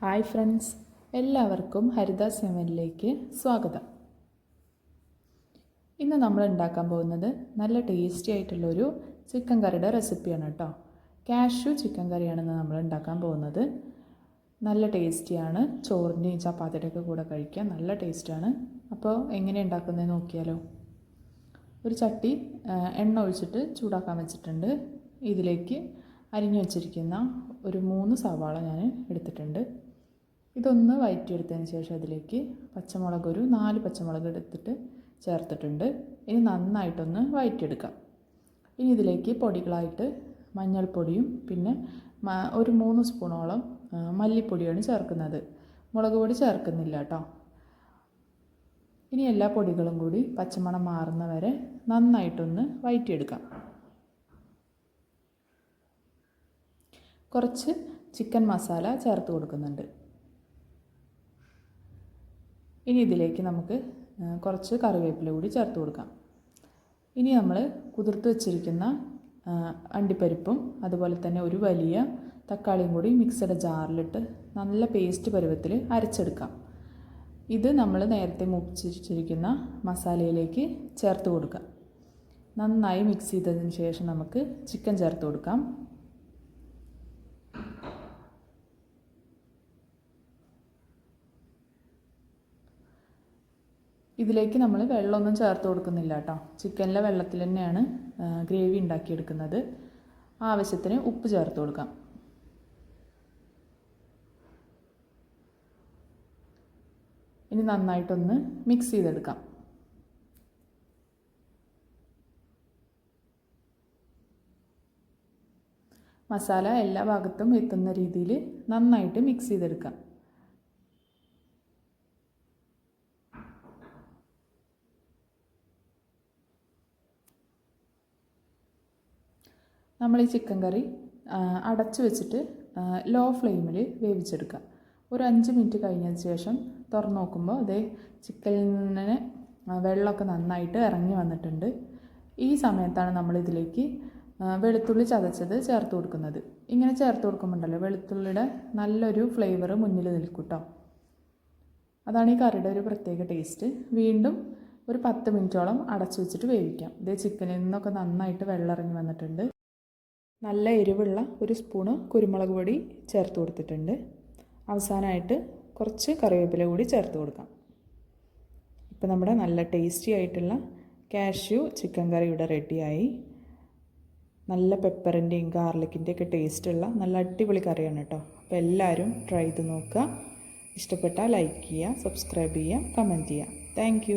Hi friends, എല്ലാവർക്കും ഹരിദാസ് സെവനിലേക്ക് സ്വാഗതം. ഇന്ന് നമ്മൾ ഉണ്ടാക്കാൻ പോകുന്നത് നല്ല ടേസ്റ്റി ആയിട്ടുള്ളൊരു ചിക്കൻ കറിയുടെ റെസിപ്പിയാണ് കേട്ടോ. കാഷ്യൂ ചിക്കൻ കറിയാണെന്ന് നമ്മൾ ഉണ്ടാക്കാൻ പോകുന്നത്. നല്ല ടേസ്റ്റിയാണ്, ചോറിൻ്റെയും ചപ്പാത്തിയുടെയൊക്കെ കൂടെ കഴിക്കാൻ നല്ല ടേസ്റ്റാണ്. അപ്പോൾ എങ്ങനെ ഉണ്ടാക്കുന്നത് നോക്കിയാലോ. ഒരു ചട്ടി എണ്ണ ഒഴിച്ചിട്ട് ചൂടാക്കാൻ വെച്ചിട്ടുണ്ട്. ഇതിലേക്ക് അരിഞ്ഞു വച്ചിരിക്കുന്ന ഒരു 3 സവാള ഞാൻ എടുത്തിട്ടുണ്ട്. ഇതൊന്ന് വഴറ്റിയെടുത്തതിന് ശേഷം അതിലേക്ക് പച്ചമുളക് ഒരു 4 പച്ചമുളക് എടുത്തിട്ട് ചേർത്തിട്ടുണ്ട്. ഇനി നന്നായിട്ടൊന്ന് വഴറ്റിയെടുക്കാം. ഇനി ഇതിലേക്ക് പൊടികളായിട്ട് മഞ്ഞൾപ്പൊടിയും പിന്നെ ഒരു 3 സ്പൂണോളം മല്ലിപ്പൊടിയാണ് ചേർക്കുന്നത്. മുളക് പൊടി ചേർക്കുന്നില്ല കേട്ടോ. ഇനി എല്ലാ പൊടികളും കൂടി പച്ചമണം മാറുന്ന വരെ നന്നായിട്ടൊന്ന് വഴറ്റിയെടുക്കാം. കുറച്ച് ചിക്കൻ മസാല ചേർത്ത് കൊടുക്കുന്നുണ്ട്. ഇനി ഇതിലേക്ക് നമുക്ക് കുറച്ച് കറിവേപ്പില കൂടി ചേർത്ത് കൊടുക്കാം. ഇനി നമ്മൾ കുതിർത്ത് വെച്ചിരിക്കുന്ന അണ്ടിപ്പരിപ്പും അതുപോലെ തന്നെ ഒരു വലിയ തക്കാളിയും കൂടി മിക്സിയുടെ ജാറിലിട്ട് നല്ല പേസ്റ്റ് പരുവത്തിൽ അരച്ചെടുക്കാം. ഇത് നമ്മൾ നേരത്തെ മുപ്പിച്ചിരിക്കുന്ന മസാലയിലേക്ക് ചേർത്ത് കൊടുക്കാം. നന്നായി മിക്സ് ചെയ്തതിന് ശേഷം നമുക്ക് ചിക്കൻ ചേർത്ത് കൊടുക്കാം. ഇതിലേക്ക് നമ്മൾ വെള്ളമൊന്നും ചേർത്ത് കൊടുക്കുന്നില്ല കേട്ടോ. ചിക്കനിലെ വെള്ളത്തിൽ തന്നെയാണ് ഗ്രേവി ഉണ്ടാക്കിയെടുക്കുന്നത്. ആവശ്യത്തിന് ഉപ്പ് ചേർത്ത് കൊടുക്കാം. ഇനി നന്നായിട്ടൊന്ന് മിക്സ് ചെയ്തെടുക്കാം. മസാല എല്ലാ ഭാഗത്തും എത്തുന്ന രീതിയിൽ നന്നായിട്ട് മിക്സ് ചെയ്തെടുക്കാം. നമ്മൾ ഈ ചിക്കൻ കറി അടച്ചു വെച്ചിട്ട് ലോ ഫ്ലെയിമിൽ വേവിച്ചെടുക്കുക. ഒരു 5 മിനിറ്റ് കഴിഞ്ഞതിന് ശേഷം തുറന്ന് നോക്കുമ്പോൾ അതേ ചിക്കനിൽ നിന്ന് വെള്ളമൊക്കെ നന്നായിട്ട് ഇറങ്ങി വന്നിട്ടുണ്ട്. ഈ സമയത്താണ് നമ്മളിതിലേക്ക് വെളുത്തുള്ളി ചതച്ചത് ചേർത്ത് കൊടുക്കുന്നത്. ഇങ്ങനെ ചേർത്ത് കൊടുക്കുമ്പോണ്ടല്ലോ വെളുത്തുള്ളിയുടെ നല്ലൊരു ഫ്ലേവർ മുന്നിൽ നിൽക്കും കേട്ടോ. അതാണ് ഈ കറിയുടെ ഒരു പ്രത്യേക ടേസ്റ്റ്. വീണ്ടും ഒരു 10 മിനിറ്റോളം അടച്ചു വെച്ചിട്ട് വേവിക്കാം. ഇതേ ചിക്കനിൽ നിന്നൊക്കെ നന്നായിട്ട് വെള്ളം ഇറങ്ങി വന്നിട്ടുണ്ട്. നല്ല എരിവുള്ള ഒരു സ്പൂണ് കുരുമുളക് പൊടി ചേർത്ത് കൊടുത്തിട്ടുണ്ട്. അവസാനമായിട്ട് കുറച്ച് കറിവേപ്പില കൂടി ചേർത്ത് കൊടുക്കാം. ഇപ്പോൾ നമ്മുടെ നല്ല ടേസ്റ്റി ആയിട്ടുള്ള കാഷ്യൂ ചിക്കൻ കറി ഇവിടെ റെഡിയായി. നല്ല പെപ്പറിൻ്റെയും ഗാർലിക്കിൻ്റെയൊക്കെ ടേസ്റ്റുള്ള നല്ല അടിപൊളി കറിയാണ് കേട്ടോ. അപ്പോൾ എല്ലാവരും ട്രൈ ചെയ്ത് നോക്കുക. ഇഷ്ടപ്പെട്ടാൽ ലൈക്ക് ചെയ്യുക, സബ്സ്ക്രൈബ് ചെയ്യുക, കമൻറ്റ് ചെയ്യുക. താങ്ക്